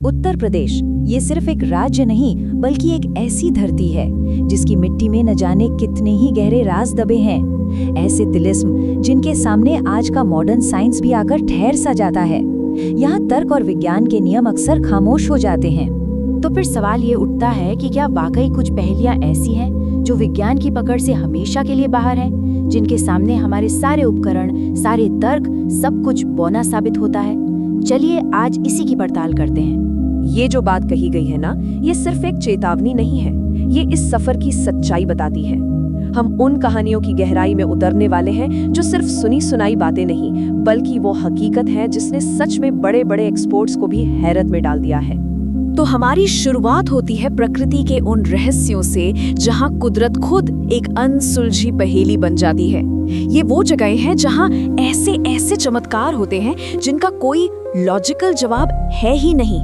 उत्तर प्रदेश ये सिर्फ एक राज्य नहीं बल्कि एक ऐसी धरती है जिसकी मिट्टी में न जाने कितने ही गहरे राज दबे हैं। ऐसे तिलिस्म जिनके सामने आज का मॉडर्न साइंस भी आकर ठहर सा जाता है। यहाँ तर्क और विज्ञान के नियम अक्सर खामोश हो जाते हैं। तो फिर सवाल ये उठता है कि क्या वाकई कुछ पहेलियां ऐसी हैं जो विज्ञान की पकड़ से हमेशा के लिए बाहर हैं, जिनके सामने हमारे सारे उपकरण, सारे तर्क, सब कुछ बौना साबित होता है। चलिए आज इसी की पड़ताल करते हैं। ये जो बात कही गई है ना, ये सिर्फ एक चेतावनी नहीं है, ये इस सफर की सच्चाई बताती है। हम उन कहानियों की गहराई में उतरने वाले हैं जो सिर्फ सुनी सुनाई बातें नहीं, बल्कि वो हकीकत है जिसने सच में बड़े बड़े एक्सपर्ट्स को भी हैरत में डाल दिया है। तो हमारी शुरुआत होती है प्रकृति के उन रहस्यों से जहां कुदरत खुद एक अनसुलझी पहेली बन जाती है। ये वो जगह है जहां ऐसे ऐसे चमत्कार होते हैं जिनका कोई लॉजिकल जवाब है ही नहीं।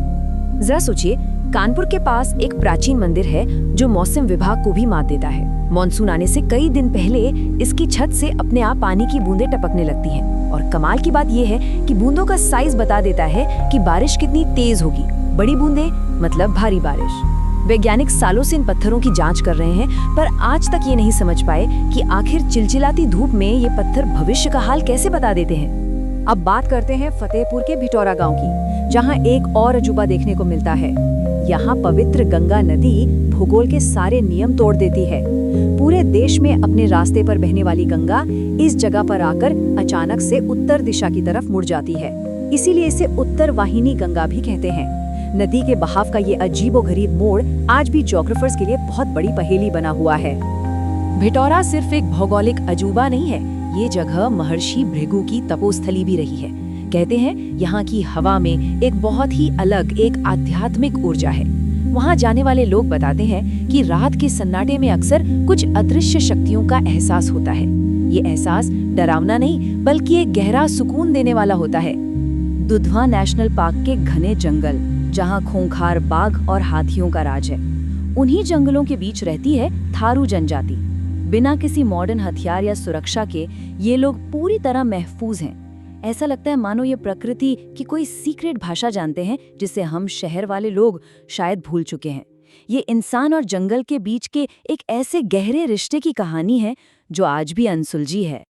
जरा सोचिए, कानपुर के पास एक प्राचीन मंदिर है जो मौसम विभाग को भी मात देता है। मॉनसून आने से कई दिन पहले इसकी छत से अपने आप पानी की बूंदें टपकने लगती हैं। और कमाल की बात यह है कि बूंदों का साइज बता देता है कि बारिश कितनी तेज होगी। बड़ी बूंदें मतलब भारी बारिश। वैज्ञानिक सालों से इन पत्थरों की जांच कर रहे हैं, पर आज तक ये नहीं समझ पाए कि आखिर चिलचिलाती धूप में ये पत्थर भविष्य का हाल कैसे बता देते हैं। अब बात करते हैं फतेहपुर के भिटौरा गांव की, जहां एक और अजूबा देखने को मिलता है। यहाँ पवित्र गंगा नदी भूगोल के सारे नियम तोड़ देती है। पूरे देश में अपने रास्ते पर बहने वाली गंगा इस जगह पर आकर अचानक से उत्तर दिशा की तरफ मुड़ जाती है। इसीलिए इसे उत्तर वाहिनी गंगा भी कहते हैं। नदी के बहाव का ये अजीबोगरीब मोड़ आज भी ज्योग्राफर्स के लिए बहुत बड़ी पहेली बना हुआ है। भिटौरा सिर्फ एक भौगोलिक अजूबा नहीं है, ये जगह महर्षि भृगु की तपोस्थली भी रही है। कहते हैं यहाँ की हवा में एक बहुत ही अलग, एक आध्यात्मिक ऊर्जा है। वहाँ जाने वाले लोग बताते हैं कि रात के सन्नाटे में अक्सर कुछ अदृश्य शक्तियों का एहसास होता है। ये एहसास डरावना नहीं बल्कि एक गहरा सुकून देने वाला होता है। दुधवा नेशनल पार्क के घने जंगल, जहाँ खूंखार बाघ और हाथियों का राज है, उन्हीं जंगलों के बीच रहती है थारू जनजाति। बिना किसी मॉडर्न हथियार या सुरक्षा के ये लोग पूरी तरह महफूज हैं। ऐसा लगता है मानो ये प्रकृति की कोई सीक्रेट भाषा जानते हैं, जिसे हम शहर वाले लोग शायद भूल चुके हैं। ये इंसान और जंगल के बीच के एक ऐसे गहरे रिश्ते की कहानी है जो आज भी अनसुलझी है।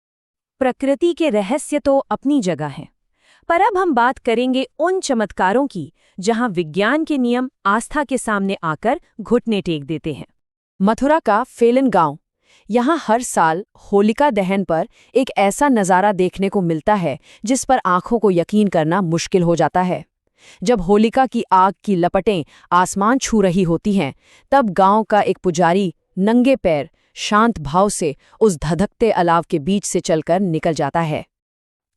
प्रकृति के रहस्य तो अपनी जगह हैं, पर अब हम बात करेंगे उन चमत्कारों की जहां विज्ञान के नियम आस्था के सामने आकर घुटने टेक देते हैं। मथुरा का फेलन गांव, यहाँ हर साल होलिका दहन पर एक ऐसा नज़ारा देखने को मिलता है जिस पर आंखों को यकीन करना मुश्किल हो जाता है। जब होलिका की आग की लपटें आसमान छू रही होती हैं, तब गांव का एक पुजारी नंगे पैर शांत भाव से उस धधकते अलाव के बीच से चलकर निकल जाता है।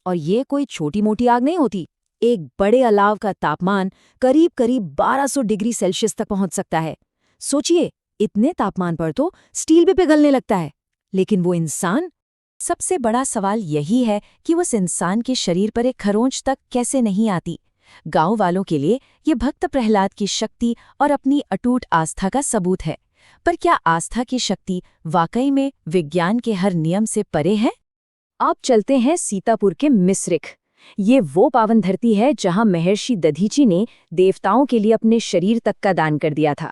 और ये कोई छोटी मोटी आग नहीं होती। एक बड़े अलाव का तापमान करीब करीब 1200 डिग्री सेल्सियस तक पहुंच सकता है। सोचिए, इतने तापमान पर तो स्टील भी पिघलने लगता है। लेकिन वो इंसान, सबसे बड़ा सवाल यही है कि उस इंसान के शरीर पर एक खरोंच तक कैसे नहीं आती। गांव वालों के लिए ये भक्त प्रहलाद की शक्ति और अपनी अटूट आस्था का सबूत है। पर क्या आस्था की शक्ति वाकई में विज्ञान के हर नियम से परे है? अब चलते हैं सीतापुर के मिस्रिक। ये वो पावन धरती है जहां महर्षि दधीची ने देवताओं के लिए अपने शरीर तक का दान कर दिया था।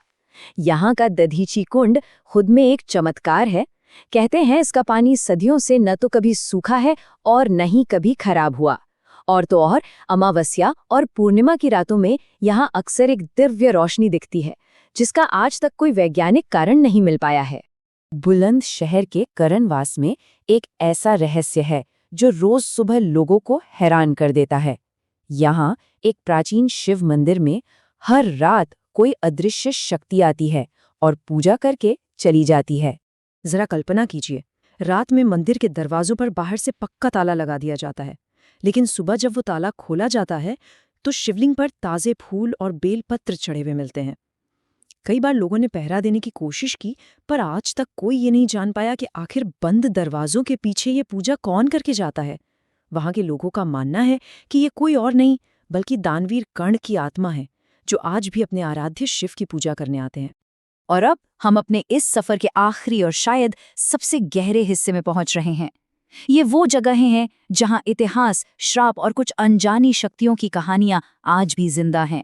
यहाँ का दधीची कुंड खुद में एक चमत्कार है। कहते हैं इसका पानी सदियों से न तो कभी सूखा है और न ही कभी खराब हुआ। और तो और अमावस्या और पूर्णिमा की रातों में यहाँ अक्सर एक दिव्य रोशनी दिखती है, जिसका आज तक कोई वैज्ञानिक कारण नहीं मिल पाया है। बुलंदशहर के करणवास में एक ऐसा रहस्य है जो रोज सुबह लोगों को हैरान कर देता है। यहाँ एक प्राचीन शिव मंदिर में हर रात कोई अदृश्य शक्ति आती है और पूजा करके चली जाती है। जरा कल्पना कीजिए, रात में मंदिर के दरवाजों पर बाहर से पक्का ताला लगा दिया जाता है, लेकिन सुबह जब वो ताला खोला जाता है तो शिवलिंग पर ताजे फूल और बेलपत्र चढ़े हुए मिलते हैं। कई बार लोगों ने पहरा देने की कोशिश की, पर आज तक कोई ये नहीं जान पाया कि आखिर बंद दरवाजों के पीछे ये पूजा कौन करके जाता है। वहां के लोगों का मानना है कि ये कोई और नहीं बल्कि दानवीर कर्ण की आत्मा है, जो आज भी अपने आराध्य शिव की पूजा करने आते हैं। और अब हम अपने इस सफर के आखिरी और शायद सबसे गहरे हिस्से में पहुंच रहे हैं। ये वो जगहें हैं जहां इतिहास, श्राप और कुछ अनजानी शक्तियों की कहानियां आज भी जिंदा हैं।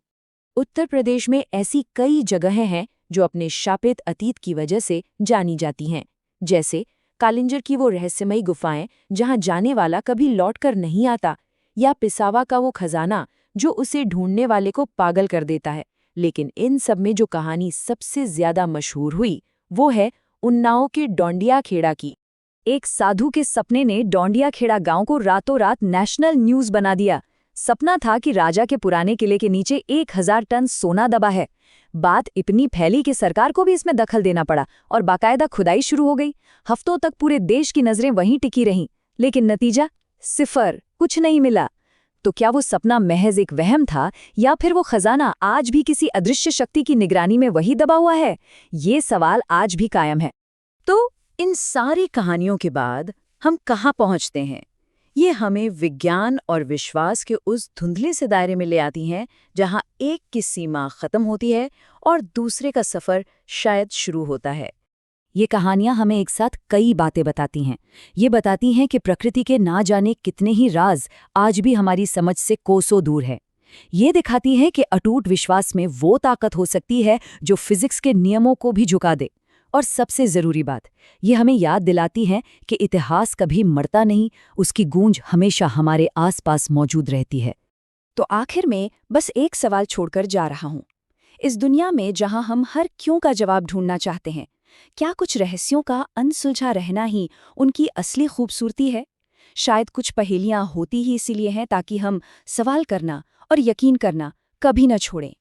उत्तर प्रदेश में ऐसी कई जगहें हैं जो अपने शापित अतीत की वजह से जानी जाती हैं, जैसे कालिंजर की वो रहस्यमयी गुफाएं जहां जाने वाला कभी लौटकर नहीं आता, या पिसावा का वो खजाना जो उसे ढूंढने वाले को पागल कर देता है। लेकिन इन सब में जो कहानी सबसे ज्यादा मशहूर हुई वो है उन्नाव के डोंडिया खेड़ा की। एक साधु के सपने ने डोंडिया खेड़ा गांव को रातों रात नेशनल न्यूज बना दिया। सपना था कि राजा के पुराने किले के नीचे 1000 टन सोना दबा है। बात इतनी फैली कि सरकार को भी इसमें दखल देना पड़ा और बाकायदा खुदाई शुरू हो गई। हफ्तों तक पूरे देश की नजरें वहीं टिकी रहीं, लेकिन नतीजा सिफर, कुछ नहीं मिला। तो क्या वो सपना महज एक वहम था, या फिर वो खजाना आज भी किसी अदृश्य शक्ति की निगरानी में वही दबा हुआ है? ये सवाल आज भी कायम है। तो इन सारी कहानियों के बाद हम कहाँ पहुँचते हैं? ये हमें विज्ञान और विश्वास के उस धुंधले से दायरे में ले आती हैं जहाँ एक की सीमा खत्म होती है और दूसरे का सफर शायद शुरू होता है। ये कहानियां हमें एक साथ कई बातें बताती हैं। ये बताती हैं कि प्रकृति के ना जाने कितने ही राज आज भी हमारी समझ से कोसों दूर है। ये दिखाती हैं कि अटूट विश्वास में वो ताकत हो सकती है जो फिजिक्स के नियमों को भी झुका दे। और सबसे जरूरी बात, ये हमें याद दिलाती है कि इतिहास कभी मरता नहीं, उसकी गूंज हमेशा हमारे आसपास मौजूद रहती है। तो आखिर में बस एक सवाल छोड़कर जा रहा हूं। इस दुनिया में जहां हम हर क्यों का जवाब ढूंढना चाहते हैं, क्या कुछ रहस्यों का अनसुलझा रहना ही उनकी असली खूबसूरती है? शायद कुछ पहेलियां होती ही इसीलिए हैं ताकि हम सवाल करना और यकीन करना कभी न छोड़ें।